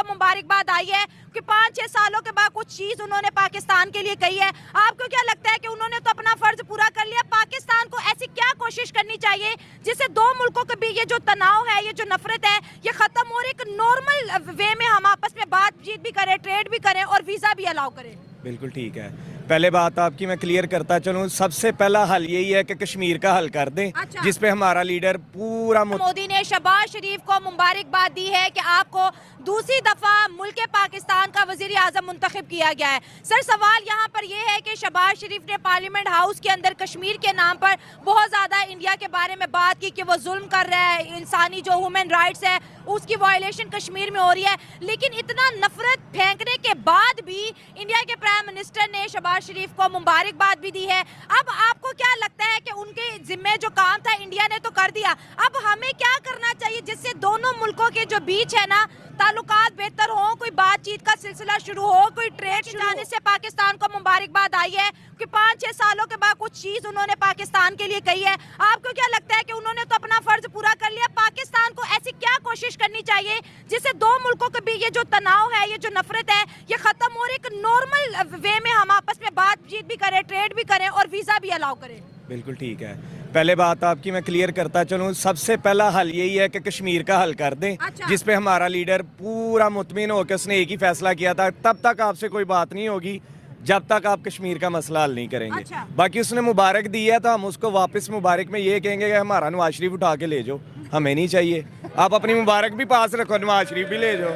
को मुबारकबाद आई है कि 5-6 सालों के बाद कुछ चीज उन्होंने पाकिस्तान के लिए कही है। आपको क्या लगता है कि उन्होंने तो अपना फर्ज पूरा कर लिया? पाकिस्तान को ऐसी क्या कोशिश करनी चाहिए जिससे दो मुल्कों के बीच ये जो तनाव है, ये जो नफरत है, ये खत्म हो, एक नॉर्मल वे में हम आपस में बातचीत भी करें, ट्रेड भी करें और वीजा भी अलाउ करें? बिल्कुल ठीक है। पहले बात आपकी मैं क्लियर करता चलूं, सबसे पहला हल यही है कि कश्मीर का हल कर दें। अच्छा। जिस पे हमारा लीडर पूरा मोदी ने शहबाज शरीफ को मुबारकबाद दी है कि आपको दूसरी दफा मुल्क पाकिस्तान का वजीर आजम मुंतखब किया गया है। सर, सवाल यहाँ पर यह है कि शहबाज शरीफ ने पार्लियामेंट हाउस के अंदर कश्मीर के नाम पर बहुत ज्यादा इंडिया के बारे में बात की कि वो जुल्म कर रहा है, इंसानी जो ह्यूमन राइट्स है उसकी वायलेशन कश्मीर में हो रही है। लेकिन इतना नफरत फेंकने के बाद भी इंडिया के प्राइम मिनिस्टर ने शहबाज शरीफ को मुबारकबाद भी दी है। अब आपको क्या लगता है कि उनके जिम्मे जो काम था इंडिया ने तो कर दिया, अब हमें क्या करना चाहिए जिससे दोनों मुल्कों के जो बीच है ना ताल्लुकात बेहतर हो, कोई बातचीत का सिलसिला शुरू हो, कोई ट्रेड जाने से पाकिस्तान को मुबारकबाद आई है कि 5-6 सालों के बाद कुछ चीज उन्होंने पाकिस्तान के लिए कही है। आपको क्या लगता है कि उन्होंने तो अपना फर्ज पूरा कर लिया? पाकिस्तान को ऐसी क्या कोशिश करनी चाहिए जिससे दो मुल्कों के बीच ये जो तनाव है, ये जो नफरत है, ये खत्म हो, एक नॉर्मल वे में हम आपस में बातचीत भी करें, ट्रेड भी करें और वीजा भी अलाउ करें? बिल्कुल ठीक है। पहले बात आपकी मैं क्लियर करता चलूं, सबसे पहला हल यही है कि कश्मीर का हल कर दें। अच्छा। जिस पे हमारा लीडर पूरा मुतमिन होकर उसने एक ही फैसला किया था, तब तक आपसे कोई बात नहीं होगी जब तक आप कश्मीर का मसला हल नहीं करेंगे। अच्छा। बाकी उसने मुबारक दी है तो हम उसको वापस मुबारक में ये कहेंगे कि हमारा नवाज शरीफ उठा के ले जाओ, हमें नहीं चाहिए। आप अपनी मुबारक भी पास रखो, नवाज शरीफ भी ले जाओ।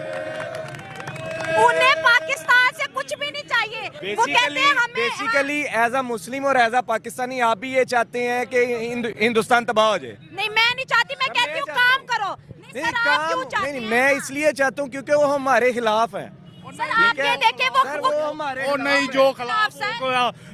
उन्हें पाकिस्तान से कुछ भी नहीं चाहिए। वो कहते हैं हमें बेसिकली एज अ मुस्लिम और एज अ पाकिस्तानी आप भी ये चाहते हैं कि हिंदुस्तान तबाह हो जाए? नहीं, मैं नहीं चाहती, मैं कहती हूँ काम करो। नहीं सर, आप क्यों चाहते हैं? मैं इसलिए चाहता हूँ क्योंकि वो हमारे खिलाफ है। सर, आप ये देखें वो हमारे और नहीं जो खिलाफ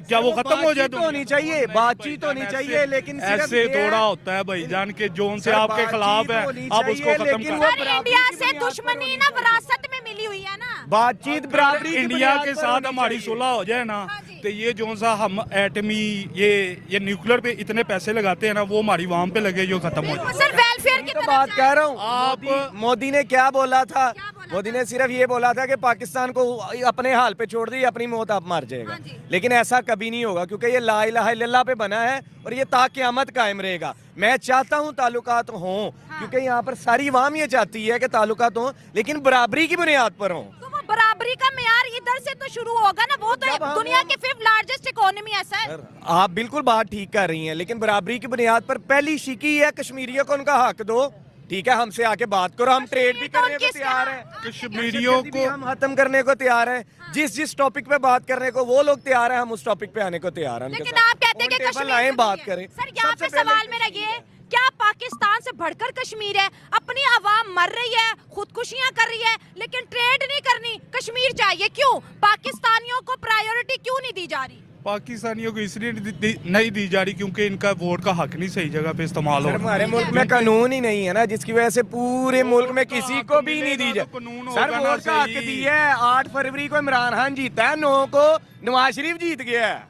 क्या वो खत्म हो जाए? तो होनी चाहिए, बातचीत होनी चाहिए, लेकिन ऐसे थोड़ा होता है भाईजान के जोन से आपके खिलाफ है, आप उसको खत्म कर। सर, इंडिया से दुश्मनी ना विरासत में मिली हुई है ना। बातचीत बराबरी इंडिया के साथ हमारी सुलह हो जाए ना, तो ये जो सा हम एटमी ये न्यूक्लियर पे इतने पैसे लगाते हैं ना, वो हमारी वाम पे लगे, जो खत्म हो जाए। सर, वेलफेयर की बात कह रहा हूँ। आप मोदी ने क्या बोला था? मोदी ने सिर्फ ये बोला था कि पाकिस्तान को अपने हाल पे छोड़ दी, अपनी मौत आप मार जाएगा। लेकिन ऐसा कभी नहीं होगा क्योंकि ये ला इलाहा इल्लल्लाह पे बना है और ये ता क़यामत कायम रहेगा। मैं चाहता हूँ ताल्लुकात हों, क्योंकि यहाँ पर सारी आवाम ये चाहती है कि ताल्लुकात हों, लेकिन बराबरी की बुनियाद पर हों। तो वो बराबरी का मेयार इधर से तो शुरू होगा ना, वो तो दुनिया की 5th लार्जेस्ट इकोनॉमी है सर। आप बिल्कुल बात ठीक कर रही हैं, लेकिन बराबरी की बुनियाद पर पहली शिकी है कश्मीरियों को उनका हक दो। ठीक है, हमसे आके बात करो, हम ट्रेड भी करने को तैयार हैं, कश्मीरियों को हम खत्म करने को तैयार हैं। जिस टॉपिक पे बात करने को वो लोग तैयार हैं, हम उस टॉपिक पे आने को तैयार हैं। लेकिन आप कहते हैं कि कश्मीर आए बात करें। सर, यहाँ पे सवाल मेरा ये, क्या पाकिस्तान से बढ़कर कश्मीर है? अपनी आवाम मर रही है, खुदकुशियां कर रही है, लेकिन ट्रेड नहीं करनी, कश्मीर चाहिए। क्यों? पाकिस्तानियों को प्रायोरिटी क्यों नहीं दी जा रही? पाकिस्तानियों को इसलिए नहीं दी जा रही क्योंकि इनका वोट का हक नहीं सही जगह पे इस्तेमाल हो रहा है। हमारे मुल्क में कानून ही नहीं है ना, जिसकी वजह से पूरे मुल्क में किसी को भी नहीं दी जाती। सर, वोट का हक दिया है। 8 फरवरी को इमरान खान जीता है, 9 को नवाज शरीफ जीत गया है।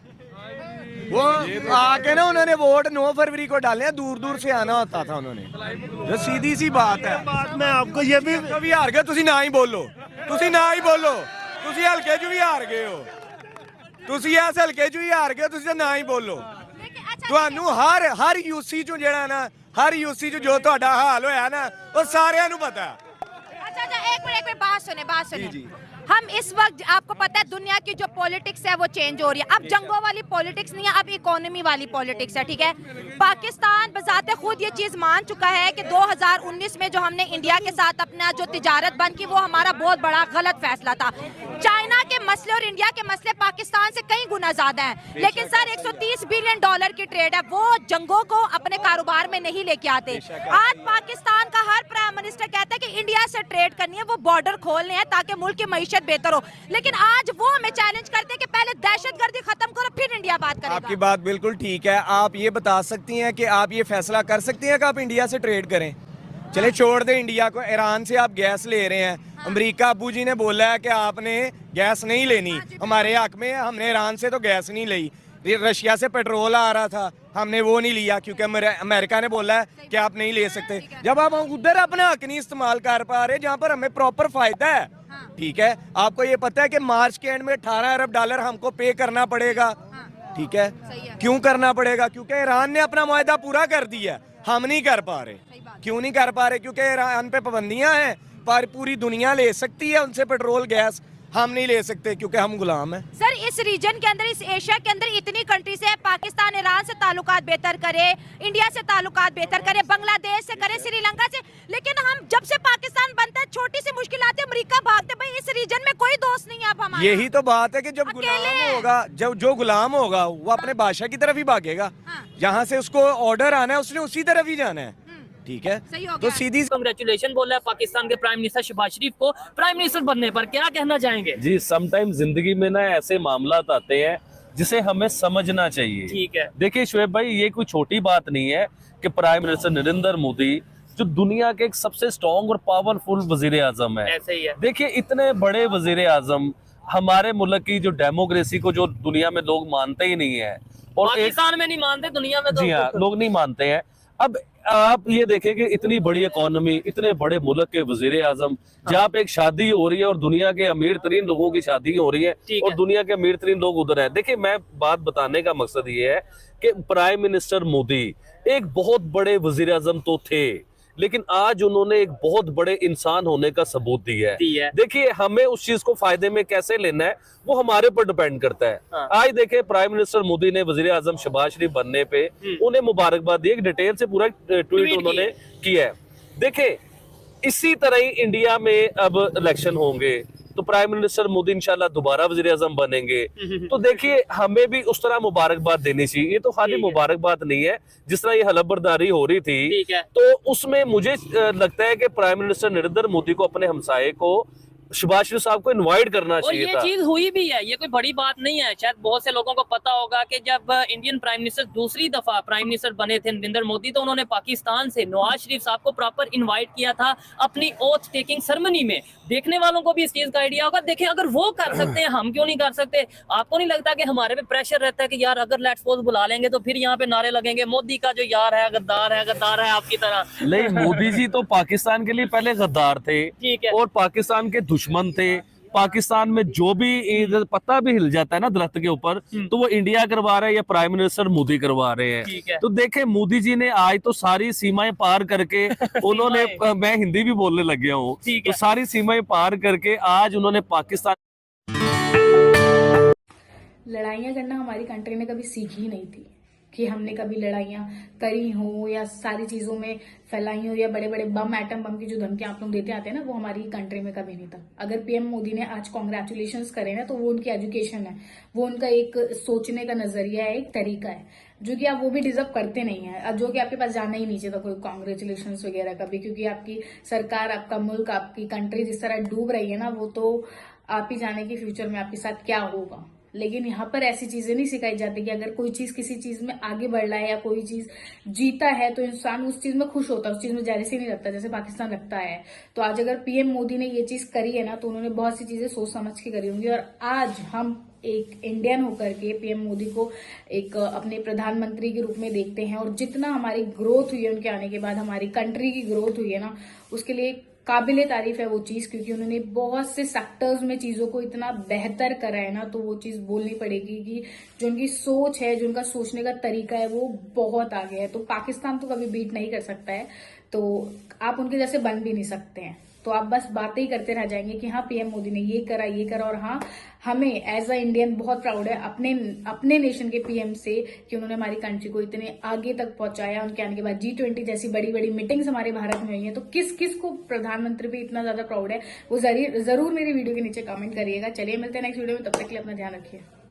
वो आके ना उन्होंने वोट 9 फरवरी को डाले हैं, दूर दूर से आना होता था उन्होंने। जो सीधी सी बात है। मैं आपको ये भी कभी हार गए, तुसी ना ही बोलो, तुसी ना ही बोलो, तुसी हल्के जो भी हार गए हो, ਤੁਸੀਂ ਐਸ ਹਲਕੇ ਚ ਹੀ ਹਾਰ ਗਏ, ਤੁਸੀਂ ਤਾਂ ਨਾ ਹੀ ਬੋਲੋ। ਤੁਹਾਨੂੰ ਹਰ ਯੂਸੀ ਚੋਂ ਜਿਹੜਾ ਨਾ, ਹਰ ਯੂਸੀ ਚ ਜੋ ਤੁਹਾਡਾ ਹਾਲ ਹੋਇਆ ਨਾ, ਉਹ ਸਾਰਿਆਂ ਨੂੰ ਪਤਾ। अच्छा, एक मिनट बात सुने। हम इस वक्त, आपको पता है दुनिया की जो पॉलिटिक्स है वो चेंज हो रही है। अब जंगों वाली पॉलिटिक्स नहीं है, अब इकोनॉमी वाली पॉलिटिक्स है। ठीक है, पाकिस्तान बजाते खुद ये चीज मान चुका है कि 2019 में जो हमने इंडिया के साथ अपना जो तिजारत बंद की, वो हमारा बहुत बड़ा गलत फैसला था। चाइना के मसले और इंडिया के मसले पाकिस्तान से कई गुना ज्यादा है। लेकिन सर, 130 बिलियन डॉलर की ट्रेड है, वो जंगों को अपने कारोबार में नहीं लेके आते। आज पाकिस्तान का हर प्राइम मिनिस्टर कहता है कि इंडिया से ट्रेड करनी है, वो बॉर्डर खोलने हैं ताकि मुल्क की मईशत बेहतर हो। लेकिन आज वो हमें चैलेंज करते हैं कि पहले दहशतगर्दी खत्म करो, फिर इंडिया बात करेगा। आपकी बात बिल्कुल ठीक है। आप ये बता सकती हैं कि आप ये फैसला कर सकती हैं कि आप इंडिया से ट्रेड करें? चले छोड़ दें इंडिया को, ईरान से आप गैस ले रहे हैं। अमेरिका अबू जी ने बोला है कि आपने गैस नहीं लेनी, हमारे हक में। हमने ईरान से तो गैस नहीं ली, रशिया से पेट्रोल आ रहा था, हमने वो नहीं लिया क्योंकि अमेरिका ने बोला है कि आप नहीं ले सकते। जब आप उधर अपना हक नहीं इस्तेमाल कर पा रहे जहाँ पर हमें प्रॉपर फायदा है, ठीक है, आपको ये पता है कि मार्च के एंड में 18 अरब डॉलर हमको पे करना पड़ेगा, ठीक है। क्यों करना पड़ेगा? क्योंकि ईरान ने अपना मुआहदा पूरा कर दिया, हम नहीं कर पा रहे। क्यों नहीं कर पा रहे? क्योंकि ईरान पे पाबंदियां हैं, पर पूरी दुनिया ले सकती है उनसे पेट्रोल गैस, हम नहीं ले सकते क्योंकि हम गुलाम हैं। सर, इस रीजन के अंदर, इस एशिया के अंदर इतनी कंट्रीज है, पाकिस्तान ईरान से ताल्लुकात बेहतर करे, इंडिया से ताल्लुकात बेहतर करे, बांग्लादेश से करे, श्रीलंका से, लेकिन हम जब से पाकिस्तान बनता है छोटी सी मुश्किल आती है अमेरिका भागते। भाई इस रीजन में कोई दोस्त नहीं है अब हमारा। यही तो बात है कि जब गुलाम होगा, जब जो गुलाम होगा वो अपने बादशाह की तरफ ही भागेगा। जहाँ से उसको ऑर्डर आना है उसने उसी तरफ ही जाना है, ठीक है। तो सीधी कांग्रेचुलेशन बोल रहा है पाकिस्तान के प्राइम मिनिस्टर शहबाज शरीफ को प्राइम मिनिस्टर बनने पर, क्या कहना चाहेंगे? जी, समटाइम जिंदगी में ना ऐसे मामलात आते हैं जिसे हमें समझना चाहिए। ठीक है, देखिए शोएब भाई, ये कोई छोटी बात नहीं है कि प्राइम मिनिस्टर नरेंद्र मोदी जो दुनिया के एक सबसे स्ट्रॉन्ग और पावरफुल वजीर आजम है, ऐसे ही है। देखिए इतने बड़े वजीर आजम हमारे मुल्क की जो डेमोक्रेसी को जो दुनिया में लोग मानते ही नहीं है, और पाकिस्तान में नहीं मानते, दुनिया में तो जी हाँ, लोग नहीं मानते हैं। अब आप ये देखें कि इतनी बड़ी इकोनॉमी, इतने बड़े मुल्क के वजीर आजम, जहाँ पे एक शादी हो रही है और दुनिया के अमीर तरीन लोगों की शादी हो रही है और दुनिया के अमीर तरीन लोग उधर है। देखिए, मैं बात बताने का मकसद ये है कि प्राइम मिनिस्टर मोदी एक बहुत बड़े वजीर आजम तो थे, लेकिन आज उन्होंने एक बहुत बड़े इंसान होने का सबूत दिया है। देखिए, हमें उस चीज को फायदे में कैसे लेना है वो हमारे पर डिपेंड करता है। आज देखिए, प्राइम मिनिस्टर मोदी ने वजीर आजम शहबाज शरीफ बनने पे उन्हें मुबारकबाद दी, एक डिटेल से पूरा ट्वीट उन्होंने किया है। देखिए, इसी तरह ही इंडिया में अब इलेक्शन होंगे तो प्राइम मिनिस्टर मोदी इंशाल्लाह दोबारा वजीर आजम बनेंगे, तो देखिए हमें भी उस तरह मुबारकबाद देनी चाहिए। ये तो खाली मुबारकबाद नहीं है, जिस तरह ये हलफबरदारी हो रही थी तो उसमें मुझे लगता है कि प्राइम मिनिस्टर नरेंद्र मोदी को अपने हमसाये को शहबाज शरीफ साहब को इनवाइट करना चाहिए था। ये चीज हुई भी है, ये कोई बड़ी बात नहीं है। शायद बहुत से लोगों को पता होगा कि जब इंडियन प्राइम मिनिस्टर दूसरी दफा प्राइम मिनिस्टर बने थे नरेंद्र मोदी, तो उन्होंने पाकिस्तान से नवाज शरीफ साहब को प्रॉपर इनवाइट किया था अपनी ओथ टेकिंग सेरेमनी में। देखने वालों को भी इस चीज का आइडिया होगा। देखिए, अगर वो कर सकते हैं, हम क्यों नहीं कर सकते? आपको नहीं लगता कि हमारे पे प्रेशर रहता है कि यार अगर लेट्स सपोज बुला लेंगे तो फिर यहाँ पे नारे लगेंगे मोदी का जो यार है गद्दार है, गद्दार है आपकी तरह। नहीं, मोदी जी तो पाकिस्तान के लिए पहले गद्दार थे और पाकिस्तान के दुश्मन थे। पाकिस्तान में जो भी पत्ता भी हिल जाता है ना दरख्त के ऊपर, तो वो इंडिया करवा रहा है या प्राइम मिनिस्टर मोदी करवा रहे हैं। तो देखे, मोदी जी ने आज तो सारी सीमाएं पार करके उन्होंने मैं हिंदी भी बोलने लग गया हूँ, तो सारी सीमाएं पार करके आज उन्होंने पाकिस्तान। लड़ाइयाँ करना हमारी कंट्री ने कभी सीखी ही नहीं थी कि हमने कभी लड़ाइयाँ करी हो या सारी चीजों में फैलाई हो, या बड़े बड़े बम, एटम बम की जो धमकियां आप लोग देते आते हैं ना, वो हमारी कंट्री में कभी नहीं था। अगर पीएम मोदी ने आज कॉन्ग्रेचुलेशंस करे ना, तो वो उनकी एजुकेशन है, वो उनका एक सोचने का नजरिया है, एक तरीका है, जो कि आप वो भी डिजर्व करते नहीं है। अब जो कि आपके पास जाना ही नहीं चाहिए था कोई कॉन्ग्रेचुलेशंस वगैरह का भी, क्योंकि आपकी सरकार, आपका मुल्क, आपकी कंट्री जिस तरह डूब रही है ना, वो तो आप ही जाने की फ्यूचर में आपके साथ क्या होगा। लेकिन यहाँ पर ऐसी चीजें नहीं सिखाई जाती कि अगर कोई चीज किसी चीज में आगे बढ़ रहा है या कोई चीज जीता है तो इंसान उस चीज में खुश होता है, उस चीज में जेलसी नहीं रखता जैसे पाकिस्तान रखता है। तो आज अगर पीएम मोदी ने ये चीज करी है ना, तो उन्होंने बहुत सी चीजें सोच समझ के करी होंगी। और आज हम एक इंडियन होकर के पीएम मोदी को एक अपने प्रधानमंत्री के रूप में देखते हैं, और जितना हमारी ग्रोथ हुई है उनके आने के बाद, हमारी कंट्री की ग्रोथ हुई है ना, उसके लिए काबिले तारीफ है वो चीज, क्योंकि उन्होंने बहुत से सेक्टर्स में चीजों को इतना बेहतर करा है ना, तो वो चीज बोलनी पड़ेगी कि जो उनकी सोच है, जो उनका सोचने का तरीका है, वो बहुत आगे है। तो पाकिस्तान तो कभी बीट नहीं कर सकता है, तो आप उनके जैसे बन भी नहीं सकते हैं। तो आप बस बातें ही करते रह जाएंगे कि हाँ पीएम मोदी ने ये करा, और हाँ हमें एज अ इंडियन बहुत प्राउड है अपने नेशन के पीएम से कि उन्होंने हमारी कंट्री को इतने आगे तक पहुंचाया। उनके आने के बाद G20 जैसी बड़ी बड़ी मीटिंग्स हमारे भारत में हुई है, तो किस किस को प्रधानमंत्री पे इतना ज्यादा प्राउड है, वो जरूर मेरी वीडियो के नीचे कमेंट करिएगा। चलिए मिलते हैं नेक्स्ट वीडियो में, तब तक के लिए अपना ध्यान रखिए।